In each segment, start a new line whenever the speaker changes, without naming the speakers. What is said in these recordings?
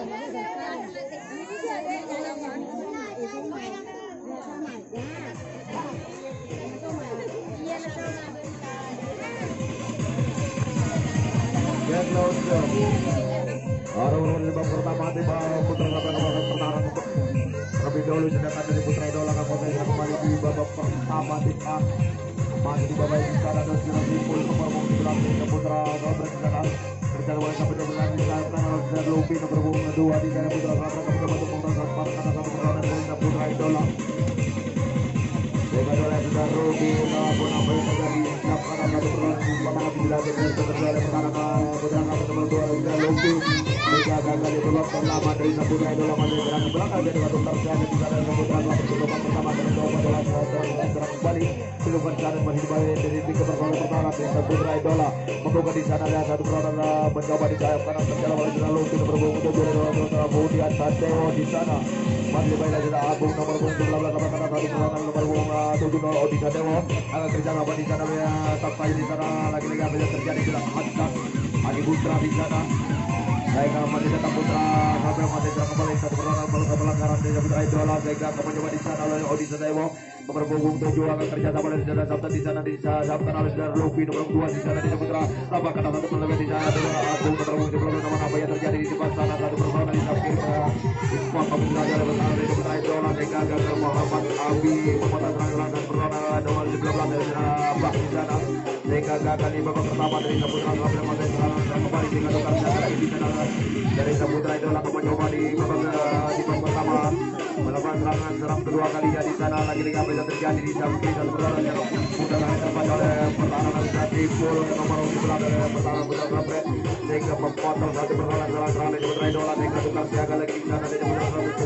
Babak pertama di putra pertahanan terlebih dahulu sedangkan dari Putra Idola Kabupaten kembali di babak pertama timnas masih di babak ini sekarang dan sudah simpul nomor 19 Putra Gabret sekarang berjalan oleh sampai dengan disampaikan oleh Zed Lupi nomor 2 di dalam Putra Gabret Kabupaten Putra Gabret karena satu pertahanan dari Putra Idola Dekat oleh sudah Ruby namun apa yang terjadi siapkan satu pertahanan pamangan di belakang dan terjadi oleh pertahanan Putra Gabret nomor 2 Zed Lupi menjaga kali belok pertama dari Putra Idola masih berang ke belakang jadi satu terjadi di sana Putra Gabret pertemuan pertama dan coba adalah serang kembali belum berjalan masih dibalik dari tiga pertahanan dari Putra Idola membuka di sana ada satu pertahanan mencoba di sayap kanan terjalan oleh Zed Lupi nomor 2 kemudian Sadeo di sana masih dibalik lagi Agung nomor 11 kabar satu pertahanan nomor 7 Odi Sadewo akan kerja apa di sana ya sampai di sana lagi-lagi apa yang terjadi di Hasan Adi Putra di sana Sehingga masih tetap Putra sampai masih serang kembali satu pertahanan pelanggaran dari Putra Idola sehingga akan mencoba di sana oleh Odi Sadewo nomor 7 akan kerja sama oleh Saudara Sabta di sana disabkan oleh Saudara Lupi nomor 2 di sana di Putra tambahkan satu perlawanan di sana dengan Agung nomor 11 nama apa yang terjadi di depan sana satu perlawanan di samping Isma Kabila dari pertahanan dari Putra Idola sehingga gagal Muhammad Abi memotong serangan dan perlawanan nomor 19 dari Bak di sana sehingga gagal di babak pertama dari Putra sampai masih serang kembali sehingga tukar jaga lagi di sana dari Putra Idola akan mencoba di babak pertama melakukan serang kedua kali ya di sana lagi-lagi apa yang terjadi di samping dan pertahanan yang mudah dapat oleh pertahanan dari Pul nomor 11 dari pertahanan Putra Gabret sehingga memotong satu pertahanan serang dari Putra Idola sehingga tukar siaga lagi di sana dari Putra Gabret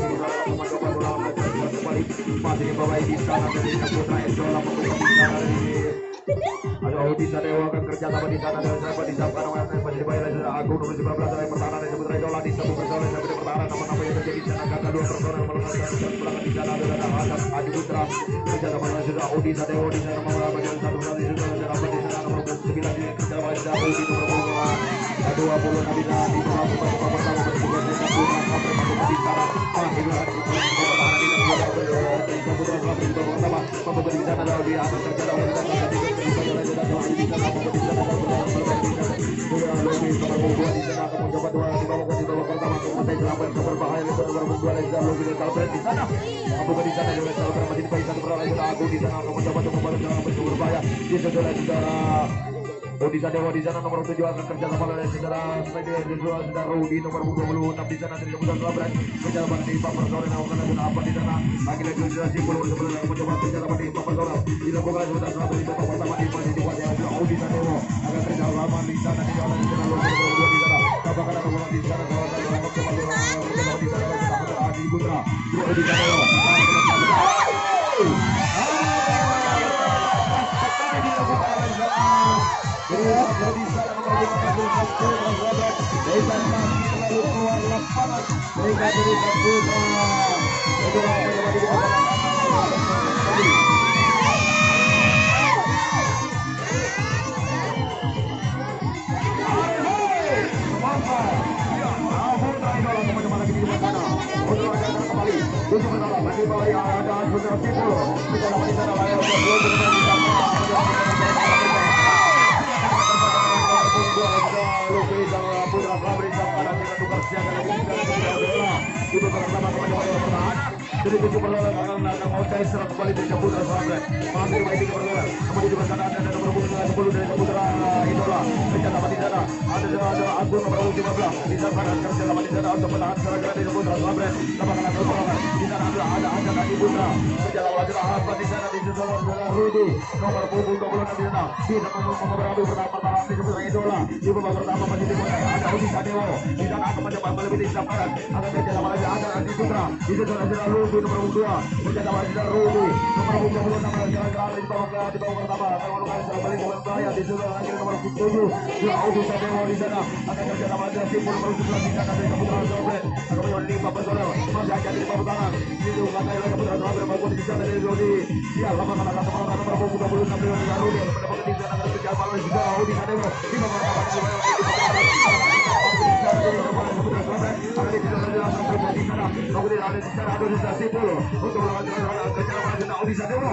mencoba melawan kembali masih di bawah di sana dari Putra Idola membuka di sana dari Ayo di sana akan kerja sama di sana dan siapa disabkan oleh masih bayar dari Agung nomor 19 dari pertahanan dari Putra Idola disambung bersama dengan pertahanan nama-nama yang terjadi di sana gagal dua pertahanan melengkapi belakang di sana ada Hasan Adi Putra kerja sama dengan sudah Odi Sadewo di sana nomor bagian satu dari sudah ada di sana nomor 9 di kerja sama dengan Odi nomor 20 Nabila di nomor pertama bersama dengan Putra sampai masuk di sana masih berada di pertahanan di Putra pertama membuka di sana di atas kerja sama dengan di sana di sana nomor 7 akan kerja sama oleh saudara saudara Rudi nomor 26 di sana dari Putra Gabret kerja sama di Bapak Sore akan ada apa di sana lagi-lagi sudah simpul sebelum mencoba kerja sama di Bapak Sore dilakukan sudah selama di babak pertama di masih di kuasa Rudi Sadewo akan kerja sama di sana di dalam di sana nomor 2 di sana tambahkan nomor di sana kalau ada yang coba di sana Adi Putra Rudi Sadewo jadi sana nomor 15 dari sana selalu keluar lapangan mereka dari Putra dari 7 perlawanan akan mau saya serang kembali dari Putra Gabret masih di perlawanan kemudian di sana ada nomor 10 dari Putra Idola kerja sama di sana ada Agung nomor 15 di sana kerja sama di sana untuk menahan serangan dari Putra Gabret tambahkan satu perlawanan di sana ada Adi Putra kerja sama apa di sana di sana Rudi nomor 26 di sana di memperabui pertama di Putra Idola di babak pertama masih dimulai ada Odi Sadewo di sana akan mencoba melebih di sana akan kerja sama lagi ada Adi Putra di sana Rudi nomor 2 kerja sama di Rudi nomor 26 jalan-jalan di bawah pertama kalau kalian sudah balik ke bahaya di sana lagi nomor 7 di Odi Sadewo di sana akan kerja sama dengan simpul nomor 11 di sana dari Putra Gabret akan menjadi 5 personel masih akan di bawah tangan itu katanya lagi Putra Gabret bagus di sana dari Rudi ya lapangan akan nomor 26 di Rudi mendapatkan di sana kerja sama di Odi Sadewo di bawah tangan sana Audisa Sipul untuk melawan kejar Martina Audisa Dewo.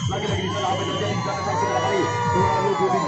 Lagi-lagi di sana apa yang terjadi di sana sekali lagi. Dua lugu di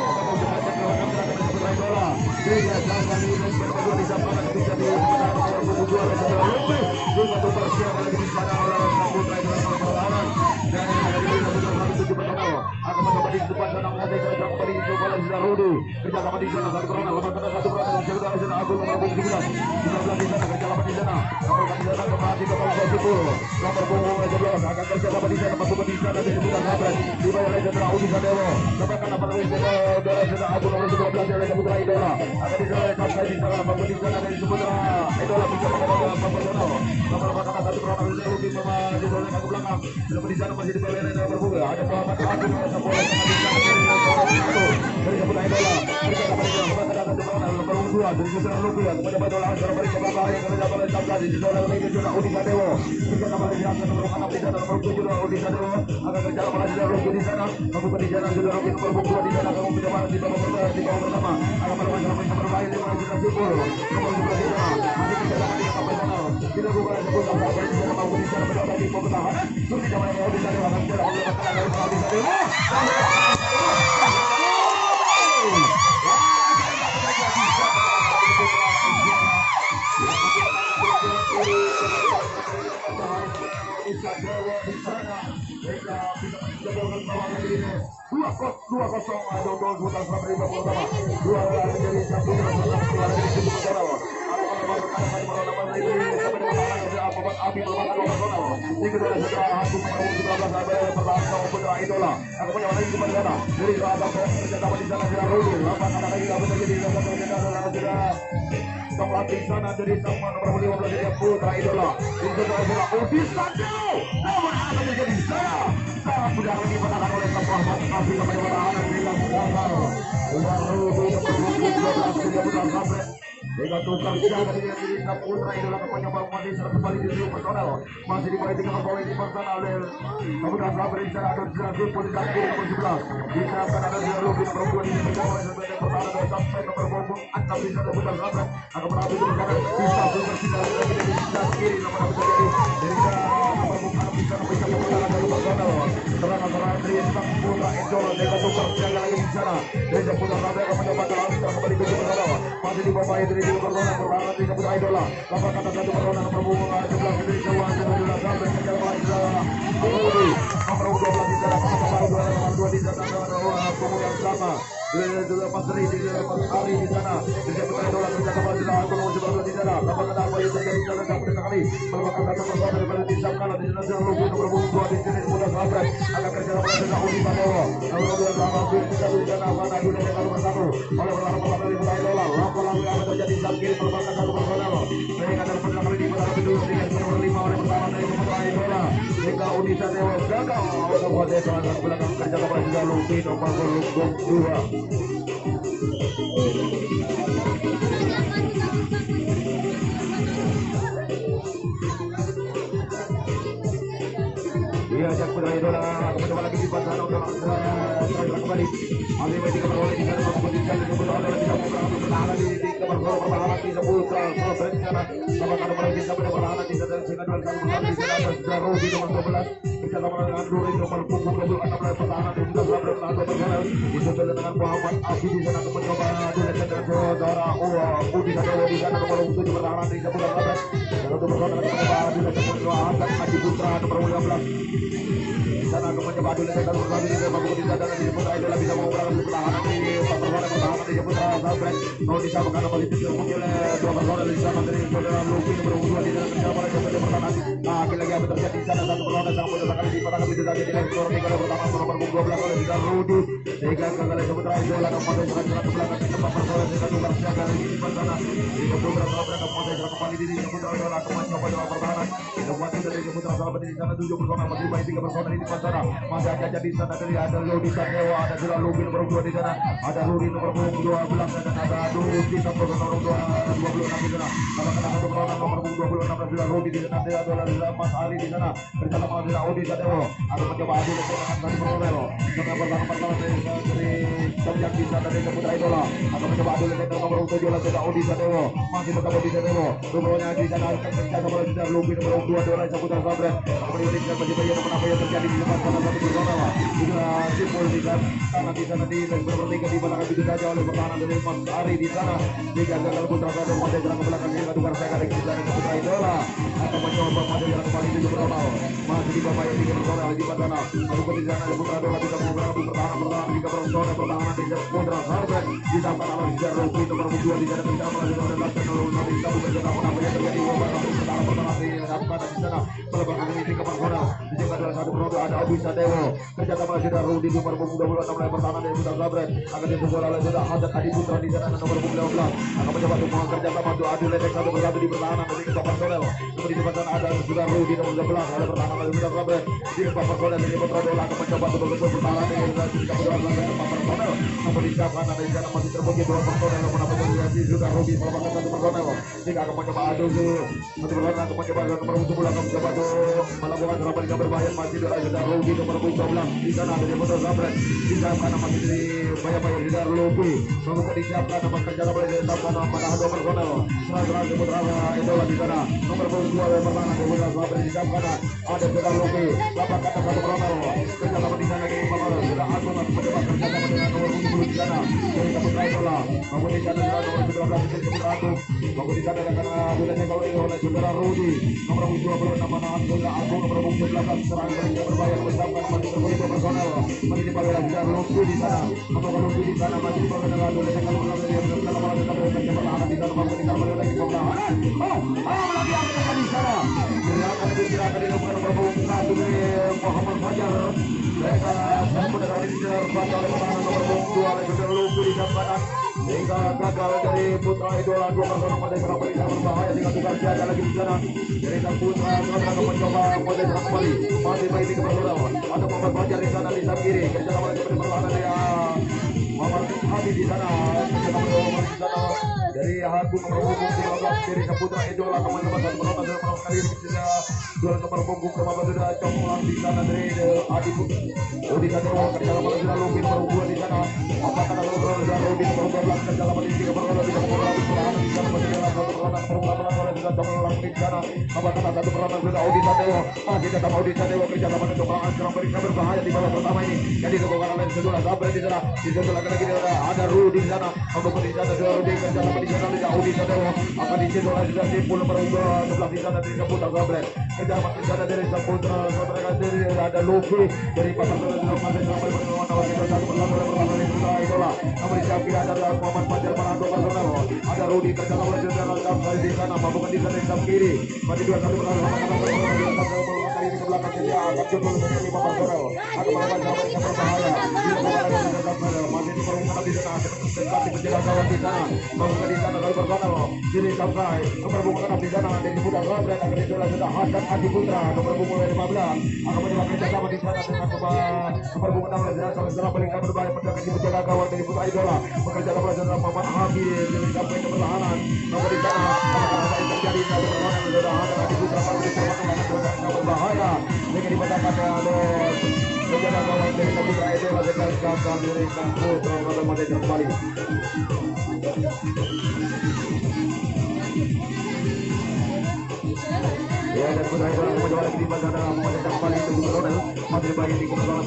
Sabret. Mau disamakan kembali ditemui oleh dua personel di sana dari saudara Luki nomor 2 di dalam kerja pada jam pertahanan. Lagi-lagi apa terjadi di sana, satu personel sang muda sekali dipatahkan begitu saja di lektor di kali pertama nomor 12 oleh saudara Rudi. Sehingga kembali seputar idola kepada serangan ke belakang di tempat personel dengan nomor 3 kali di sana. Di beberapa mereka kembali kembali di seputar idola kembali coba dalam pertahanan. Itu dari seputar sahabat di sana 7 personel masih baik 3 personel di sana. Masih aja di sana dari ada Rudi Sadewa, ada juga Luki nomor 2 di sana, ada Rudi nomor 12 dan ada Rudi nomor 26 di sana. Karena satu personel nomor 26 sudah Rudi di sana, ada Mas Ali di sana bersama dengan Rudi Sadewa. Akan mencoba adu dengan satu personel. Dengan pertama dari Terjang di sana dari seputar idola akan mencoba adu dengan nomor 7 ada Rudi Sadewa. Masih tetap Rudi Sadewa. Rupanya di sana akan kerja sama dengan Luki nomor 2 dari seputar Sabret. Kemudian kita masih banyak apa yang terjadi di depan sana satu personel. Sudah simpul di sana, karena di sana di bertiga di belakang itu saja oleh pertahanan dari Mas Ari di sana. Jika gagal putra satu pada jalan ke belakang yang tukar saya kali di sana putra idola akan mencoba pada jalan kembali di personal. Masih di bawah yang personal di sana. Lalu di sana putra idola bisa mengulang pertahanan jika personal pertahanan di putra Sabret di sana kalau di sana Rocky nomor 2 di sana bisa melalui dan lalu nanti kita bekerja sama apa yang terjadi pertahanan di sana melebarkan ini ke personal. Di sana adalah satu personal ada Abu Sadewo kerja sama sudah Rudi nomor 26 mulai pertahanan dari putra Sabret akan disusul oleh sudah Hadat Adi Putra di sana nomor 15 akan mencoba untuk kerja sama untuk adu ledek satu persatu di pertahanan dari keempat personel. Kemudian di depan ada sudah Rudi nomor 11 oleh pertahanan dari putra Sabret di keempat personel dari putra Dola akan mencoba untuk pertahanan dari keempat personel. Namun di sana dari sana masih terbukti dua personel nomor 16 sudah Rudi melepaskan satu personel jika akan mencoba adu satu personel akan mencoba nomor 10 akan mencoba untuk melakukan serangan yang berbahaya masih sudah Rudi nomor 12 di sana dari putra Sabret di sana masih dari banyak-banyak sudah Luki membuka disiapkan nama kerja boleh ditetapkan pada dua personel serang putra idola di sana nomor 22 oleh pertahanan dari putra Sabret disiapkan ada sudah Luki lapangkan satu personel kerja sama di sana lagi sudah Agung mencoba kerja sama dengan nomor 20 di sana dari putra idola namun di sana sudah nomor 12 dari putra Agung namun di sana karena budaya kalau ini oleh saudara Rudi nomor 26 nama sudah Agung nomor 12 serang yang berbahaya menetapkan masih terbukti dua personel masih dipakai sudah Luki di sana atau kalau di sana masih dipakai dengan oleh kalau yang dalam malam kita berada pertahanan di sana masih kita berada di pertahanan lagi apa di sana gerakan dilakukan nomor 1 dari Muhammad Fajar mereka sampai dari di sana oleh pertahanan nomor 2 oleh saudara Luki di kanan sehingga gagal dari putra idola dua personel pada serang di sana berbahaya dengan tukar jaga lagi di sana dari sang putra akan mencoba pada serang kembali masih baik di personel ada Muhammad Fajar di sana di samping kiri kerja sama dengan pertahanan ya Muhammad Hadi di sana dari Agung nomor 15 dari Saputra idola teman-teman satu penonton dalam malam kali ini sudah dua nomor punggung sama sudah Conglang di sana dari Adi Udi Sadewa kerja sama sudah Luki nomor 2 di sana apakah ada nomor sudah Rudi nomor 12 kerja sama di 3 personel di sana di sana masih dalam satu personel nomor 8 sudah Conglang di sana apakah ada satu personel sudah Udi Sadewa masih tetap Udi Sadewa kerja sama dengan Conglang serang berikan berbahaya di babak pertama ini jadi kebongkaran oleh sebelah Sabret di sana di sebelah lagi ada Rudi di sana untuk di sana sudah Rudi kerja sama di sana tidak Udi Sadewa akan dicetak oleh sudah Simpul nomor 12 di sana dari Saputra Sabret kerja sama di sana dari Saputra Sabret dari ada Luki dari pasar sudah masih sampai berlawan kita satu persatu dari putra idola namun di samping ada Muhammad Fajar Manado personel ada Rudi kerja sama di sana di sana bukan di sana di samping kiri masih 2-1 kali ini ke belakang jadi akan jempol dengan 5 personel akan melawan sampai yang berbahaya masih di perumpungan di sana tetap di penjaga gawang di sana membuka di sana kali personel jadi sampai nomor punggung di sana dari putra Sabret akan dijual sudah Hadat Adi Putra nomor punggung 15 akan mencoba kerja sama di sana dengan nomor punggung 16 dan setelah berikan berbahaya menjaga di penjaga gawang dari putra idola bekerja sama dengan Muhammad Habib jadi sampai ke pertahanan nomor di sana apa yang terjadi dari pertahanan sudah Hadat Adi Putra masih di berbahaya dengan dipatahkan oleh penjaga gawang dari putra idola dengan gagal diberikan putra pada masa kembali. Ya, dan putra itu mencoba lagi di bazar dan memecahkan kembali itu Ronel masih baik di pertahanan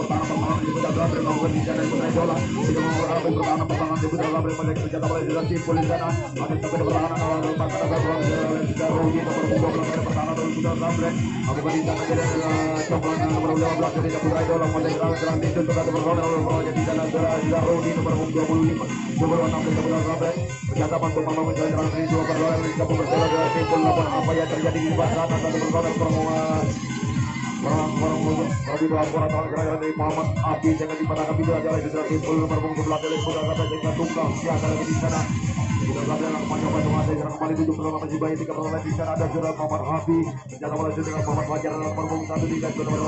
di putra Gabriel melakukan di sana putra Idola tidak mau apa pertahanan di putra Gabriel pada kerjaan oleh Zidane Tipul di sana ada sampai pertahanan awal pasca Gabriel sudah rugi nomor 12 pertahanan dari putra Gabriel aku beri sana jadi coklat nomor 15 dari putra Idola pada kerjaan itu untuk Ronel jadi sana sudah rugi nomor 25 nomor 6 dari putra Gabriel menjaga bantu membangun jalan dari dua perlawanan di kampung berjalan dari Tipul namun apa yang terjadi di bazar Rabi laporan gara-gara dari Muhammad Abi jangan dipatahkan video aja lagi sudah timbul berbung sebelah dari Buddha kata jangan tunggang siapa lagi di sana kita kembali dalam mencoba menguasai serangan kembali 7 perlawanan masih baik 3 perlawanan di sana ada sudah Muhammad Abi menjaga bola dengan Muhammad Fajar dalam berbung 1 di garis nomor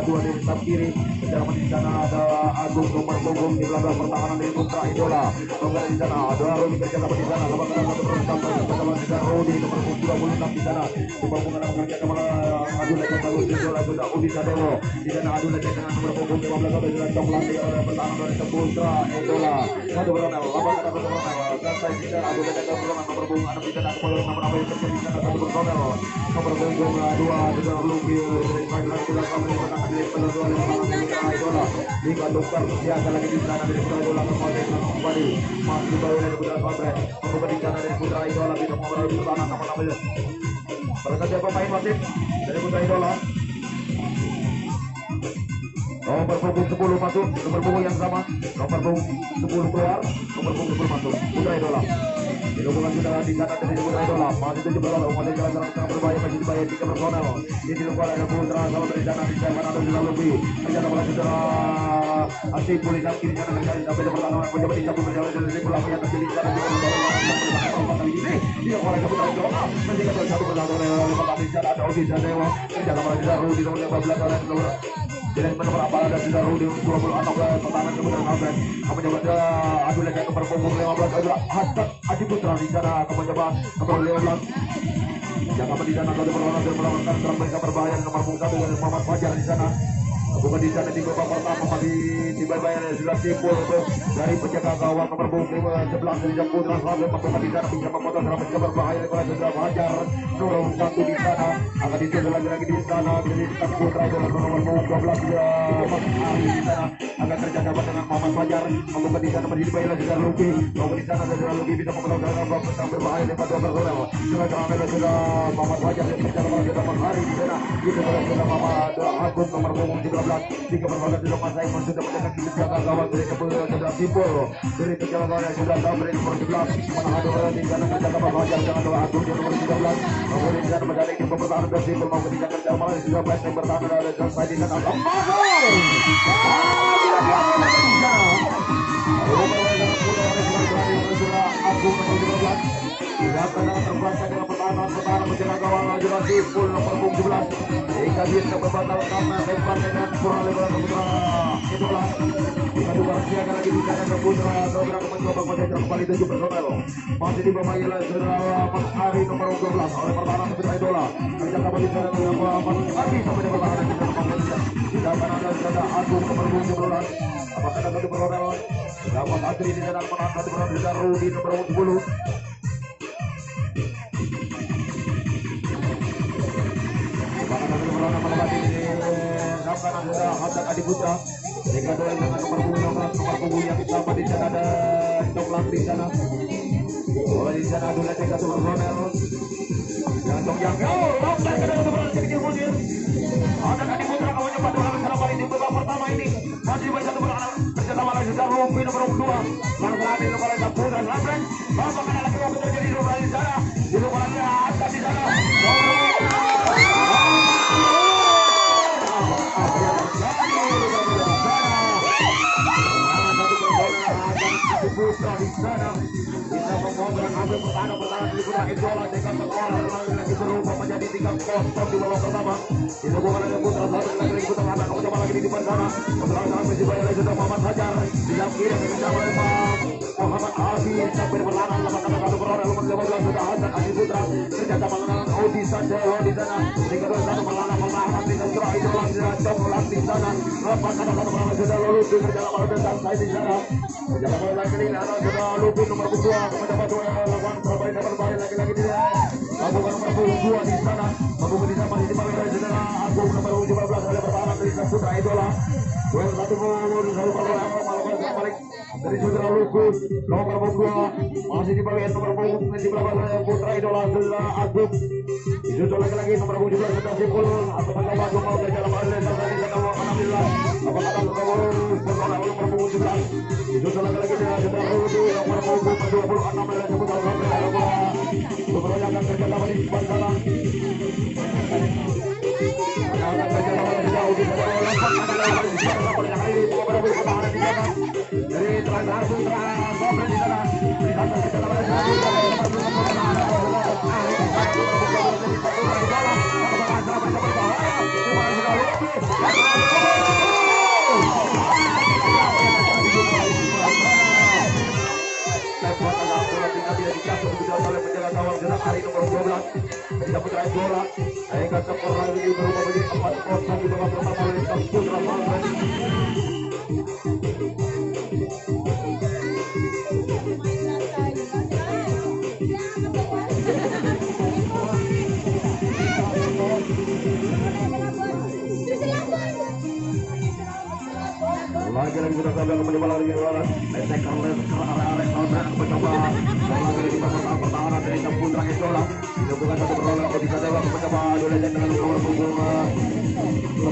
2 dari sayap kiri menjaga di sana ada Agung nomor punggung di belakang pertahanan dari Putra Idola nomor di sana ada Rudi kerja sama di sana lawan dengan satu pertama di Rudi nomor 26 di sana berbung dengan kerja sama Agung dan Agung Idola sudah Udi Sadewo di sana Agung dengan nomor punggung 15 sampai dengan coklat di pertahanan dari Putra Idola satu beronel lawan dengan satu beronel selesai di sana Agung dan beronel nomor punggung ada di sana kembali nomor apa yang terjadi di sana satu beronel nomor punggung 2 di sana Luki dari Thailand sudah kembali menangkan di Putra Idola di Dokter siaga lagi di sana dari Putra Idola kembali masih bawa dari Putra Fabre membuka di sana dari Putra Idola bisa membawa di sana nama-namanya berkata pemain wasit dari Putra Idola nomor punggung 10 masuk nomor punggung yang sama nomor punggung 10 keluar nomor punggung 10 masuk Putra Idola dilakukan sudah di sana dari Putra Idola masih 7 berlalu masih jalan-jalan sangat berbahaya masih berbahaya 3 personel ini dilakukan oleh Putra sama dari sana di sana ada sudah lebih ternyata bola sudah asli polisi kiri sana terjadi sampai di pertahanan mencoba dicabut berjalan dari bola yang terjadi di sana ini dilakukan oleh Putra Idola masih ada satu berlalu oleh pertahanan di sana ada Odi Sadewa ternyata bola sudah Rudi nomor 15 oleh jadi menurut apa ada sudah Rudi 20 anak pertahanan kemudian Albert kamu coba adu lagi nomor punggung 15 adalah Hasan Adi Putra di sana kamu coba nomor 15 yang apa di sana kalau berlawan dan melakukan serang mereka berbahaya nomor punggung 1 dan Muhammad Fajar di sana bukan di sana di babak pertama masih dibayar sudah simpul dari penjaga gawang nomor punggung 11 dari Putra Slamet bukan di sana bisa memotong serang mereka berbahaya kepada Putra Fajar nomor 1 di sana akan ditutup lagi di sana dari Putra itu nomor punggung 12 Mas Ari di sana akan terjaga dengan Muhammad Fajar bukan di sana masih dibayar juga Luki bukan di sana sudah Luki bisa memotong serang berbahaya kepada Putra Slamet sudah terakhir sudah Muhammad Fajar yang terjaga dengan Mas Ari di sana itu sudah Muhammad Agung nomor punggung 13 tiga perlawanan di rumah saya sudah mendekat di jaga gawang dari kebetulan sudah simpul dari kejalanan sudah Gabriel nomor 11 mana ada orang di sana menjaga Fajar dengan doa Agung di nomor 13 kemudian di sana medali di pertahanan dan simpul mau di jaga Jamal sudah baik yang bertahan ada selesai di sana Agung nomor 13 dilakukan dengan terbangsa dengan pertahanan menjaga gawang juga simpul nomor 17 hingga bisa berbatal karena tempat dengan kurang lebar Putra Idola jika dua siaga lagi di sana Putra Idola mencoba menjaga kembali 7 personel masih di bawah ialah Mas Ari nomor 12 oleh pertahanan Putra Idola menjaga kembali di sana dengan Mas Ari sampai di pertahanan di sana di sana ada Agung nomor 17 apakah ada 1 personel dapat Adri di sana menang 1 personel di Rudi nomor 10 Hasan Adi Putra jika doa dengan nomor punggung yang sama di sana ada coklat di sana bola di sana adalah tiga personel jantong yang lompat ke dalam sebelah kecil kemudian Hasan Adi Putra kawan cepat dalam sana balik di babak pertama ini masih banyak satu personel bersama lagi sudah Rumpi nomor 2 langsung ada nomor 1 Putra Labren bapak kena lagi yang terjadi di rumah di sana di rumah Hasan di sana Putra di sana bisa mengobrol ambil pertahanan di Putra Idola dengan sekolah lagi berubah menjadi 3-0 di babak pertama dilakukan oleh Putra satu lagi Putra anak mencoba lagi di depan sana Putra masih bayar lagi sudah Muhammad Fajar di yang kiri mencoba oleh Muhammad Abi sampai perlawanan lakukan 1 perlawanan nomor 15 sudah Hasan Adi Putra ternyata mengenal Odi Sadewa di sana 3-2-1 perlawanan di Putra Idola coklat di sana sana. Apa kata sudah lalu kerja lawan tentang saya di sana. Jalan bola lagi ini sudah lupa nomor 2 kepada Batu lawan terbaik lagi-lagi dia. Lakukan nomor 2 di sana. Mampu di sana masih dipakai oleh saudara Agung nomor 17 oleh pertahanan dari Putra Idola. Duel satu nomor selalu melakukan balik dari saudara Lukus nomor 2 masih dipakai nomor 17 Putra Idola saudara Agung. Disusul lagi nomor 17 sudah simpul atau mencoba mau kerja lawan oleh saudara di sana alhamdulillah. Apa kata nomor 17 disusul lagi dengan saudara Rudi nomor 26 oleh Putra Idola. Sebenarnya akan kerja sama di depan sana. Dari terakhir Putra Sobren di sana. Putra Idola, akan skor lagi berubah menjadi 4-0 di babak pertama oleh Putra Sobren. Lagi kita sampai kembali lagi lawan lesekan mencoba lagi di pertahanan dari Putra Idola dilakukan satu perlawanan bisa dewa mencoba dulu dengan nomor punggung 10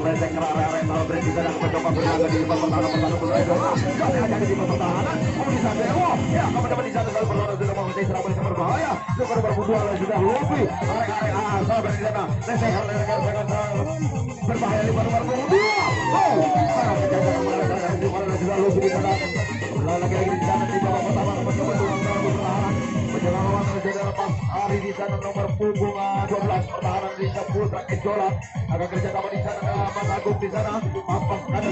lesekan area di sana mencoba berlaga di pertahanan Putra Idola jadi di pertahanan bisa dewa ya teman-teman di sana kalau perlawanan sudah mau menjadi serangan yang berbahaya nomor 2 sudah lebih area sabar di sana lesekan berbahaya di nomor 2. Lagi di sana di bawah pertama mencoba pertahanan mencoba lawan lepas hari di sana nomor punggung 12 pertahanan di Putra Idola akan kerja sama di sana Mas Agung di sana apa ada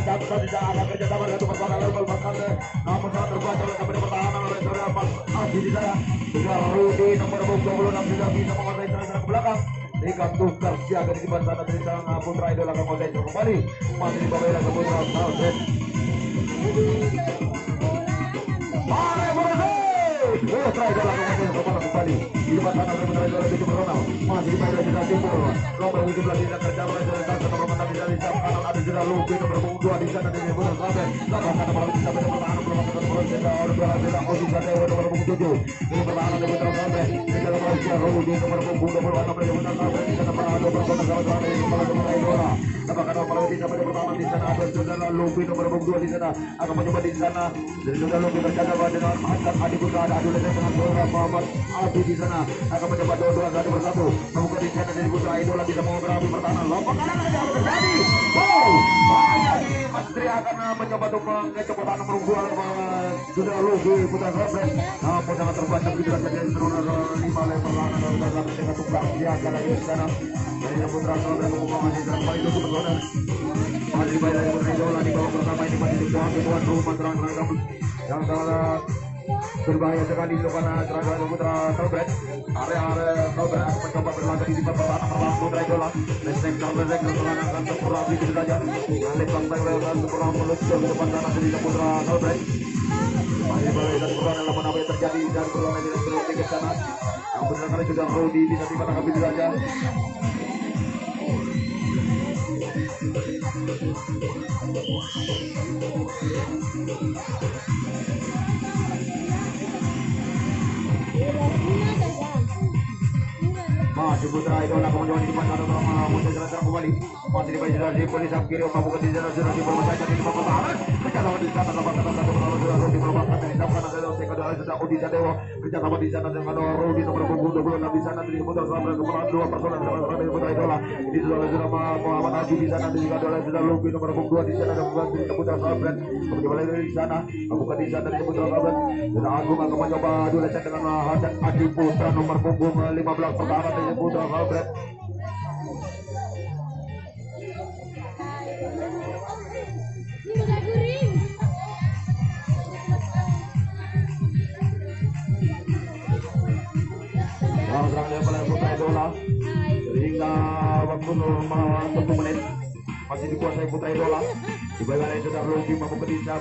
jatuh di sana akan kerja sama satu pertahanan level bahkan namun sangat terbaca oleh kepada pertahanan oleh saudara Mas Adi di sana sudah Rudi nomor 26 sudah bisa menguasai sana ke belakang ikan tukar siaga di depan sana dari sana Putra Idola akan menguasai kembali masih di bawah ke Putra Sobren. Putra Idola kembali di depan sana Putra Idola itu beronal masih di bawah sudah simpul nomor 17 tidak kerja oleh saudara nomor 6 di sana kanan ada sudah Lupi nomor 2 di sana dari Putra Sobren lakukan sana malam bisa pertahanan belum akan berproses orang dua sudah Odi Sadewa nomor 7 ini pertahanan dari Putra Sobren di dalam Malaysia Rudi nomor 26 dari Putra Sobren di sana pertahanan berproses sama dari Putra Idola apakah nomor di sana pertahanan di sana ada saudara Lupi nomor 2 di sana akan mencoba di sana dari saudara Lupi berjaga dengan Hasan Adi Putra ada adu dengan saudara Muhammad Adi di sana akan mencoba dua-dua satu persatu membuka di sana dari Putra Idola bisa mau berapi pertahanan lompat kanan ada terjadi lagi Mas Tri akan mencoba untuk mengecek pertahanan nomor 2 sudah Lupi Putra Sobren namun sangat terbaca begitu saja turun 5 oleh perlawanan dalam dengan tumbang siaga lagi di sana dari Putra Sobren membuka masih kembali itu perlawanan masih baik dari Putra Idola di babak pertama ini masih dibuang tuan rumah terang-terang yang sangat berbahaya sekali di depan serangan Putra Sobren area Sobren akan mencoba berlaga di depan pertahanan perlawanan Putra Idola lesek serangan akan terkurang begitu saja oleh bangsa lewat terkurang meluncur di depan sana dari Putra Sobren masih boleh dan perlawanan lawan apa yang terjadi dan perlawanan tidak berhenti ke sana yang benar kali sudah Rudi bisa dipatahkan begitu saja masih Putra Idola kemudian di depan sana muncul serang kembali masih di bawah di polisi kiri membuka di sana sudah diperbaiki di depan pertahanan kerjasama di sana sama kata sudah Rudi merupakan dari sana ada kedua sudah Odi Sadewa kerjasama di sana dengan Rudi nomor 26 di sana dari Putra Sobren kepala 2 personal dari Putra Idola di sudah Muhammad Adi di sana juga ada sudah Lupi nomor 2 di sana dan dari Putra Sobren kemudian dari sana membuka di sana dari Putra Sobren dan Agung akan mencoba dulu dengan Hasan Adi Putra nomor 15 pertahanan dari Putra Sobren serang dia pada Putra Idola sehingga 1 menit masih dikuasai Putra Idola. Di bagian itu sudah Luki mampu kedisa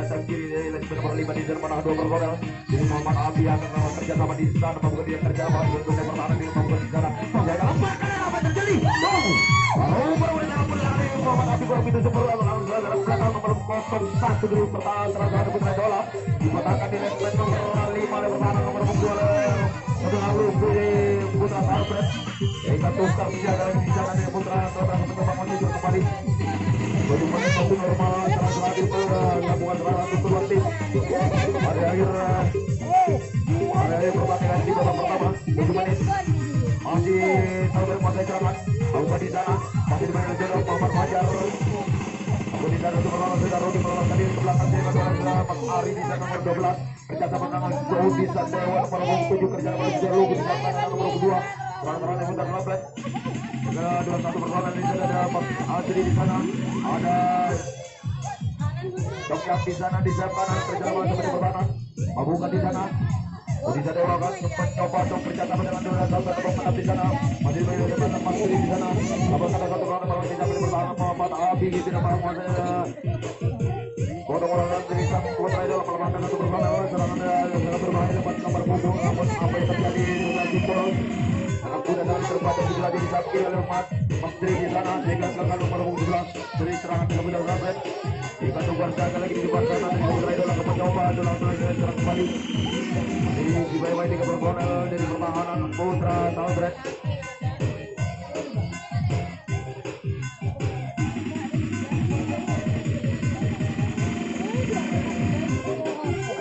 sang kiri dari nomor 5 di Jerman 2 bergol. Jadi Muhammad Abi akan kerja sama di sana mampu dia kerja sama untuk yang pertahanan di mampu di sana. Jaga lemparkan apa terjadi? Oh, baru dalam pelari Muhammad Abi baru pintu sepuluh dalam belakang nomor 01 dari pertahanan terhadap Putra Idola. Dipatahkan di net nomor 5 oleh pertahanan nomor 2 untuk Luki Putra Sarpret. Kita tukar menjaga di sana dengan Putra Sarpret mencoba menuju kembali. Bagaimana waktu normal setelah itu gabungan 100 tim pada akhir pertandingan di babak pertama 7 menit masih terus menguasai serangan. Buka di sana masih dimainkan oleh Muhammad Fajar. Di sana untuk melawan sudah Rudi melawan tadi ke belakang dengan Mas Ari di sana nomor 12 kerjasama dengan Jody Sandewa nomor 7 kerjasama dengan Jeru di sana nomor 2 serangan yang mudah melabrak. 21 perlawanan di sana ada Mas Adri di sana ada Dokyap di sana di sebelah kanan kerjasama sebagai pertahanan. Mabukan di sana di sana orang mencoba untuk kerjasama dengan Dora sampai ke di sana masih berada di sana Mas Adri di sana apakah ada satu orang yang tidak boleh bertahan Muhammad Abi di nama orang-orang dari sang Putra Idola melemahkan satu perlawanan serangan sangat berbahaya lepas nomor punggung namun apa yang terjadi sudah jebol. Anak muda dari terbatas di lagi disapki oleh Mas Tri di sana sehingga serangan nomor 12 dari serangan terlebih dahulu Rabret. Jika tukar sekali lagi di depan sana dari Putra Idola akan mencoba serang kembali. Ini dibayi-bayi tiga perlawanan dari pertahanan Putra Salbret.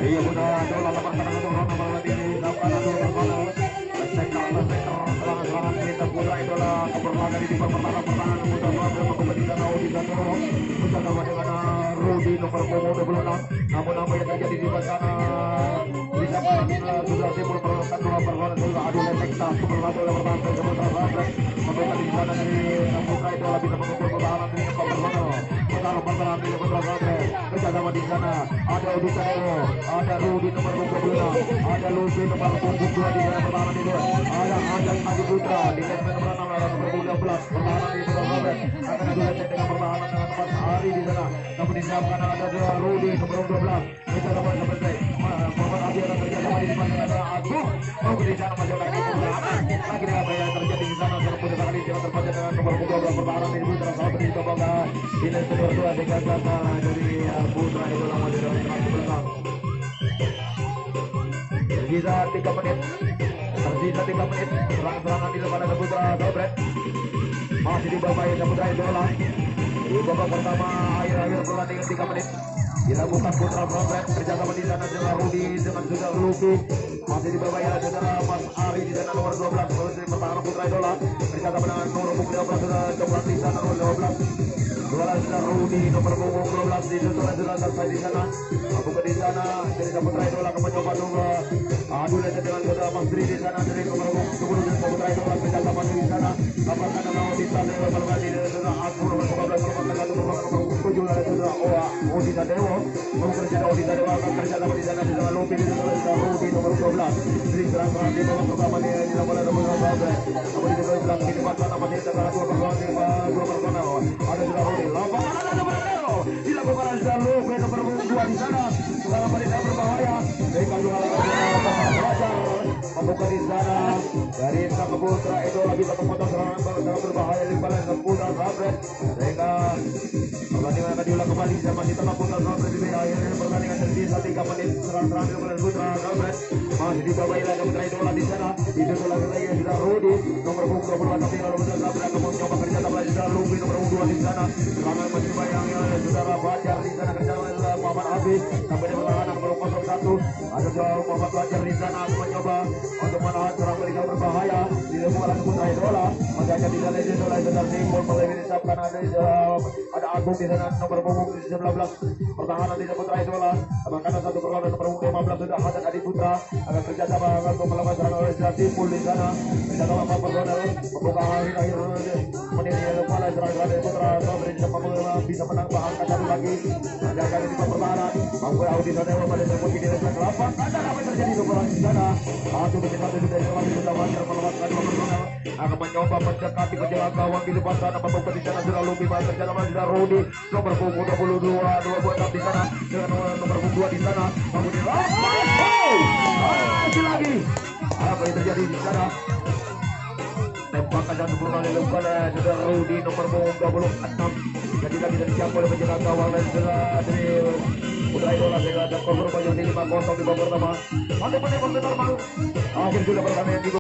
Iya sudah Idola lepaskan untuk nomor ini lakukan satu perlawanan. Serangan kita Putra Idola keberlaga di tipe pertahanan Putra Salbret mengubah di sana di sana bersama dengan Rudi nomor 26. Namun apa yang terjadi di sana di sana sudah timbul perlawanan dua perlawanan sudah adu letekta keberlaga oleh pertahanan Putra Salbret memberikan di sana dari Putra Idola bisa mengukur pertahanan di tempat pertahanan di Putra Salbret kerjasama di sana ada Udi Sadewo ada Rudi nomor 26 ada Lucy nomor 22 di sana pertahanan itu ada Ajak Adi Putra di nomor 6 nomor 12 pertahanan di Putra Salbret akan ada lecet dengan pertahanan dengan Mas Ari di sana namun disiapkan ada Rudi nomor 12 kita dapat selesai Muhammad Abi akan kerjasama di depan dengan Agung mau di sana masih lagi lagi dengan apa yang terjadi di sana dalam putar kali ini terpecah dengan nomor 12 pertahanan di Putra Salbret di Tobaga di net nomor 2 dengan jasa dari Putra Idola masih dalam satu belakang. Tersisa 3 menit serangan di depan ada Putra Salbret masih dibawahi Putra Idola di babak pertama akhir pertandingan 3 menit dilakukan Putra Salbret kerjasama di sana dengan Rudi dengan sudah Luki masih dibawahi saudara Mas Ari di sana nomor 12 dari pertahanan Putra Idola kerjasama dengan nomor 12 sudah coba di sana nomor 12 sudah Rudi nomor 12 di sana sudah selesai di sana bukan di sana dari Putra Idola akan mencoba dua adu lecet dengan saudara Mas Tri di sana dari nomor 10 dari Putra Idola kerjasama di sana apakah ada mau di sana kalau di sana aku nomor 15 nomor 7 ada saudara Odi Sadewo mau kerja Odi Sadewo akan kerjasama di sana dengan Lupi di sana Rudi nomor 12 dari serangan di babak pertama di nomor 12 namun di sebelah di depan sana masih ada dua perlawanan ada sudah Rudi lapangan ada Bernero dilakukan ada Lupi nomor 2 di sana sekarang mereka berbahaya mereka juga Fajar membuka di sana dari sang Putra Idola bisa memotong serangan sangat berbahaya di balas Putra Salbret sehingga pertandingan akan diulang kembali masih tetap Putra Salbret di akhir pertandingan tersisa 3 menit serang-serang di balas Putra Salbret masih dibawahi oleh Putra Idola di sana itu lagi sudah Rudi nomor 22 tapi kalau Putra Salbret akan mencoba kerja tabla sudah Lupi nomor 2 di sana serangan masih dibayang oleh saudara Fajar di sana kerja oleh Muhammad Abi sampai di pertahanan nomor 01 ada Muhammad Fajar di sana mencoba untuk menahan serang mereka berbahaya di lingkungan Putra Idola masih hanya di sana Idola sedang timbul mulai disapkan ada Agung di sana nomor punggung 19 pertahanan di Putra Idola karena satu perlawanan nomor 15 sudah ada Adi Putra akan kerjasama untuk melakukan serangan oleh timbul di sana tidak tahu apa perlawanan membuka akhir menit kepala serangan dari Putra Salbret bisa menang angkat satu lagi ada kali di pertahanan mampu Audi Sadewo pada sebut di depan lapangan ada apa yang terjadi di sana satu menit dari Wajar melepaskan dua perlawanan akan mencoba mendekati penjaga gawang di depan sana. Pembuka di sana sudah lebih banyak terjadi masih Rudi nomor punggung 22 26 di sana dengan nomor punggung 2 di sana. Kemudian lagi apa yang terjadi di sana? Tembakan dan sempurna dilakukan oleh Rudi nomor punggung 26. Jadi lagi terjangkau oleh penjaga gawang dan dari Putra Idola dengan skor bermain di 5-0 di babak pertama. Satu menit normal. Akhir sudah pertandingan di